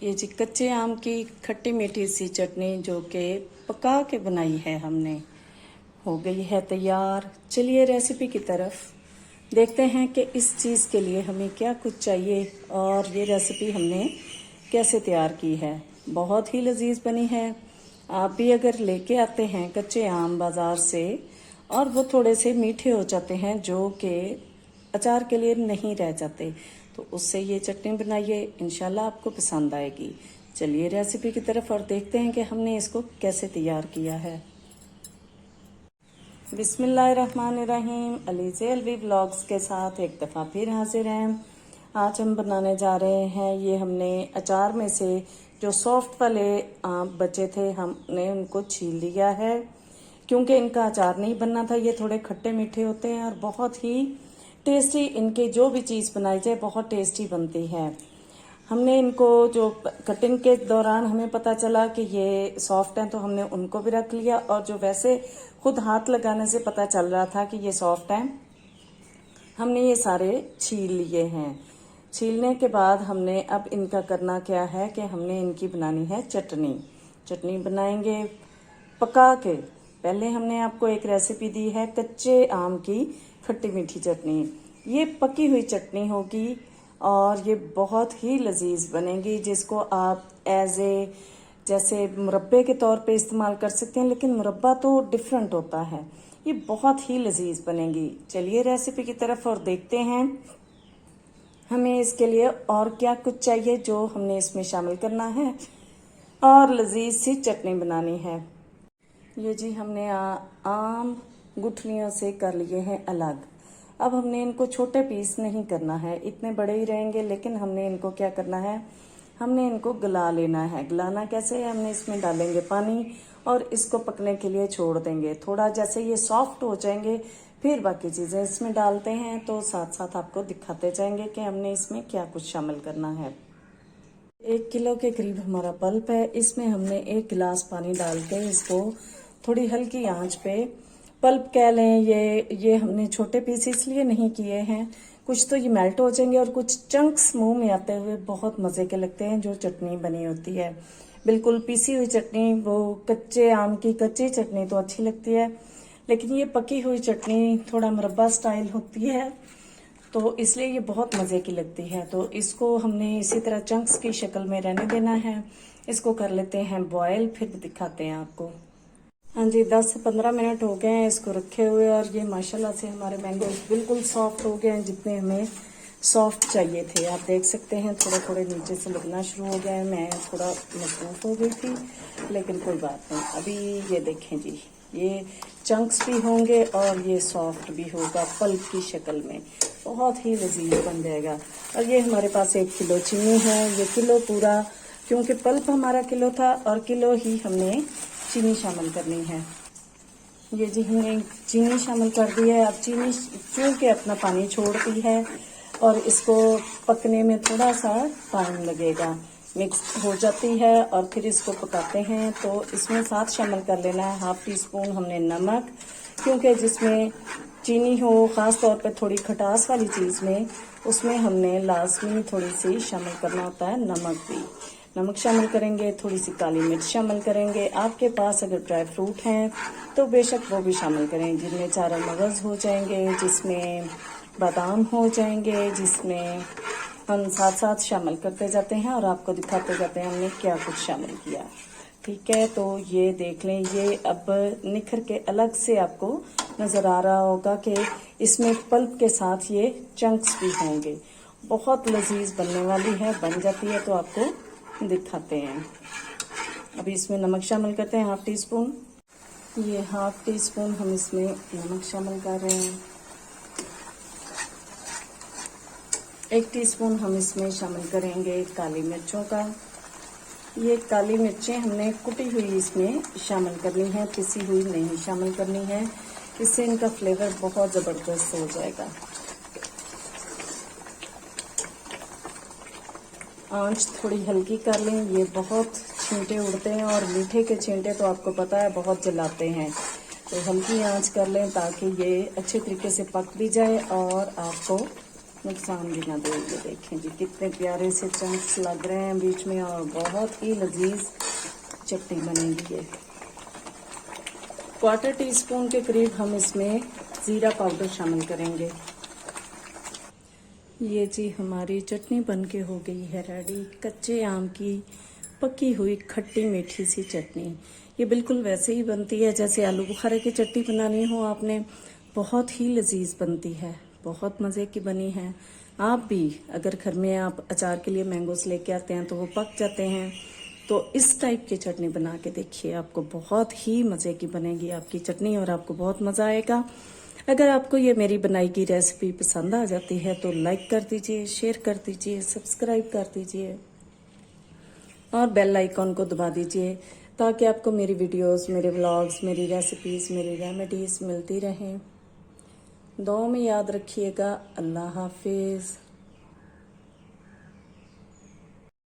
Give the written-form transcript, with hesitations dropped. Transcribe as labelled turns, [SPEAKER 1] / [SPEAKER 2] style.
[SPEAKER 1] ये जी कच्चे आम की खट्टी मीठी सी चटनी जो कि पका के बनाई है हमने, हो गई है तैयार। चलिए रेसिपी की तरफ देखते हैं कि इस चीज़ के लिए हमें क्या कुछ चाहिए और ये रेसिपी हमने कैसे तैयार की है। बहुत ही लजीज बनी है। आप भी अगर लेके आते हैं कच्चे आम बाज़ार से और वो थोड़े से मीठे हो जाते हैं जो कि अचार के लिए नहीं रह जाते, तो उससे ये चटनी बनाइए, इंशाल्लाह आपको पसंद आएगी। चलिए रेसिपी की तरफ और देखते हैं कि हमने इसको कैसे तैयार किया है। बिस्मिल्लाहिर्रहमानिर्रहीम। अली से अलवी ब्लॉग्स के साथ एक दफ़ा फिर हाजिर हैं। आज हम बनाने जा रहे हैं, ये हमने अचार में से जो सॉफ्ट वाले आम बचे थे हमने उनको छील लिया है, क्योंकि इनका अचार नहीं बनना था। ये थोड़े खट्टे मीठे होते हैं और बहुत ही टेस्टी, इनके जो भी चीज़ बनाई जाए बहुत टेस्टी बनती है। हमने इनको जो कटिंग के दौरान हमें पता चला कि ये सॉफ्ट हैं, तो हमने उनको भी रख लिया, और जो वैसे खुद हाथ लगाने से पता चल रहा था कि ये सॉफ्ट हैं, हमने ये सारे छील लिए हैं। छीलने के बाद हमने अब इनका करना क्या है कि हमने इनकी बनानी है चटनी। चटनी बनाएंगे पका के। पहले हमने आपको एक रेसिपी दी है कच्चे आम की खट्टी मीठी चटनी। ये पकी हुई चटनी होगी और ये बहुत ही लजीज बनेगी, जिसको आप जैसे मुरब्बे के तौर पे इस्तेमाल कर सकते हैं, लेकिन मुरब्बा तो डिफरेंट होता है। ये बहुत ही लजीज बनेगी। चलिए रेसिपी की तरफ और देखते हैं हमें इसके लिए और क्या कुछ चाहिए जो हमने इसमें शामिल करना है और लजीज सी चटनी बनानी है। ये जी हमने आम गुठलियों से कर लिए हैं अलग। अब हमने इनको छोटे पीस नहीं करना है, इतने बड़े ही रहेंगे, लेकिन हमने इनको क्या करना है, हमने इनको गला लेना है। गलाना कैसे है, हमने इसमें डालेंगे पानी और इसको पकने के लिए छोड़ देंगे। थोड़ा जैसे ये सॉफ्ट हो जाएंगे फिर बाकी चीज़ें इसमें डालते हैं, तो साथ साथ आपको दिखाते जाएंगे कि हमने इसमें क्या कुछ शामिल करना है। 1 किलो के करीब हमारा पल्प है। इसमें हमने 1 गिलास पानी डाल के इसको थोड़ी हल्की आंच पे, पल्प कह लें, ये हमने छोटे पीस इसलिए नहीं किए हैं, कुछ तो ये मेल्ट हो जाएंगे और कुछ चंक्स मुंह में आते हुए बहुत मज़े के लगते हैं। जो चटनी बनी होती है बिल्कुल पीसी हुई चटनी, वो कच्चे आम की कच्ची चटनी तो अच्छी लगती है, लेकिन ये पकी हुई चटनी थोड़ा मुरब्बा स्टाइल होती है, तो इसलिए ये बहुत मज़े की लगती है। तो इसको हमने इसी तरह चंक्स की शक्ल में रहने देना है। इसको कर लेते हैं बॉयल, फिर दिखाते हैं आपको। हाँ जी, 10 से 15 मिनट हो गए हैं इसको रखे हुए, और ये माशाल्लाह से हमारे मैंगो बिल्कुल सॉफ्ट हो गए हैं, जितने हमें सॉफ्ट चाहिए थे। आप देख सकते हैं थोड़े थोड़े नीचे से लगना शुरू हो गया है। मैं थोड़ा मसरूफ हो गई थी, लेकिन कोई बात नहीं। अभी ये देखें जी, ये चंक्स भी होंगे और ये सॉफ्ट भी होगा पल्प की शक्ल में, बहुत ही लजीज बन जाएगा। और ये हमारे पास 1 किलो चीनी है। ये किलो पूरा, क्योंकि पल्प हमारा किलो था और किलो ही हमने चीनी शामिल करनी है। ये जी हमने चीनी शामिल कर दी है। अब चीनी चूँकि अपना पानी छोड़ती है और इसको पकने में थोड़ा सा टाइम लगेगा, मिक्स हो जाती है और फिर इसको पकाते हैं। तो इसमें साथ शामिल कर लेना है 1/2 टीस्पून हमने नमक, क्योंकि जिसमें चीनी हो, ख़ास तौर पे थोड़ी खटास वाली चीज़ में, उसमें हमने लाजमी थोड़ी सी शामिल करना होता है नमक भी। नमक शामिल करेंगे, थोड़ी सी काली मिर्च शामिल करेंगे। आपके पास अगर ड्राई फ्रूट हैं तो बेशक वो भी शामिल करें, जिनमें चारों मगज़ हो जाएंगे, जिसमें बादाम हो जाएंगे, जिसमें हम साथ साथ शामिल करते जाते हैं और आपको दिखाते जाते हैं हमने क्या कुछ शामिल किया। ठीक है, तो ये देख लें, ये अब निखर के अलग से आपको नज़र आ रहा होगा कि इसमें पल्प के साथ ये चंक्स भी होंगे। बहुत लजीज बनने वाली है, बन जाती है तो आपको दिखाते हैं। अभी इसमें नमक शामिल करते हैं 1/2 टीस्पून। ये 1/2 टीस्पून हम इसमें नमक शामिल कर रहे हैं। 1 टीस्पून हम इसमें शामिल करेंगे काली मिर्चों का। ये काली मिर्चें हमने कुटी हुई इसमें शामिल करनी है, पिसी हुई नहीं शामिल करनी है, इससे इनका फ्लेवर बहुत ज़बरदस्त हो जाएगा। आंच थोड़ी हल्की कर लें। ये बहुत छींटे उड़ते हैं और मीठे के छींटे तो आपको पता है बहुत जलाते हैं, तो हल्की आंच कर लें ताकि ये अच्छे तरीके से पक भी जाए और आपको नुकसान भी ना दे। ये देखें जी कितने प्यारे से चंक्स लग रहे हैं बीच में और बहुत ही लजीज चटनी बनेगी ये। 1/4 टीस्पून के करीब हम इसमें ज़ीरा पाउडर शामिल करेंगे। ये जी हमारी चटनी बनके हो गई है रेडी। कच्चे आम की पकी हुई खट्टी मीठी सी चटनी। ये बिल्कुल वैसे ही बनती है जैसे आलू बुखारे की चटनी बनानी हो आपने। बहुत ही लजीज बनती है, बहुत मज़े की बनी है। आप भी अगर घर में आप अचार के लिए मैंगोस लेके आते हैं तो वो पक जाते हैं, तो इस टाइप की चटनी बना के देखिए, आपको बहुत ही मज़े की बनेगी आपकी चटनी और आपको बहुत मज़ा आएगा। अगर आपको ये मेरी बनाई की रेसिपी पसंद आ जाती है तो लाइक कर दीजिए, शेयर कर दीजिए, सब्सक्राइब कर दीजिए और बेल आइकॉन को दबा दीजिए ताकि आपको मेरी वीडियोस, मेरे व्लॉग्स, मेरी रेसिपीज़, मेरी रेमेडीज़ मिलती रहें। दुआ में याद रखिएगा। अल्लाह हाफिज़।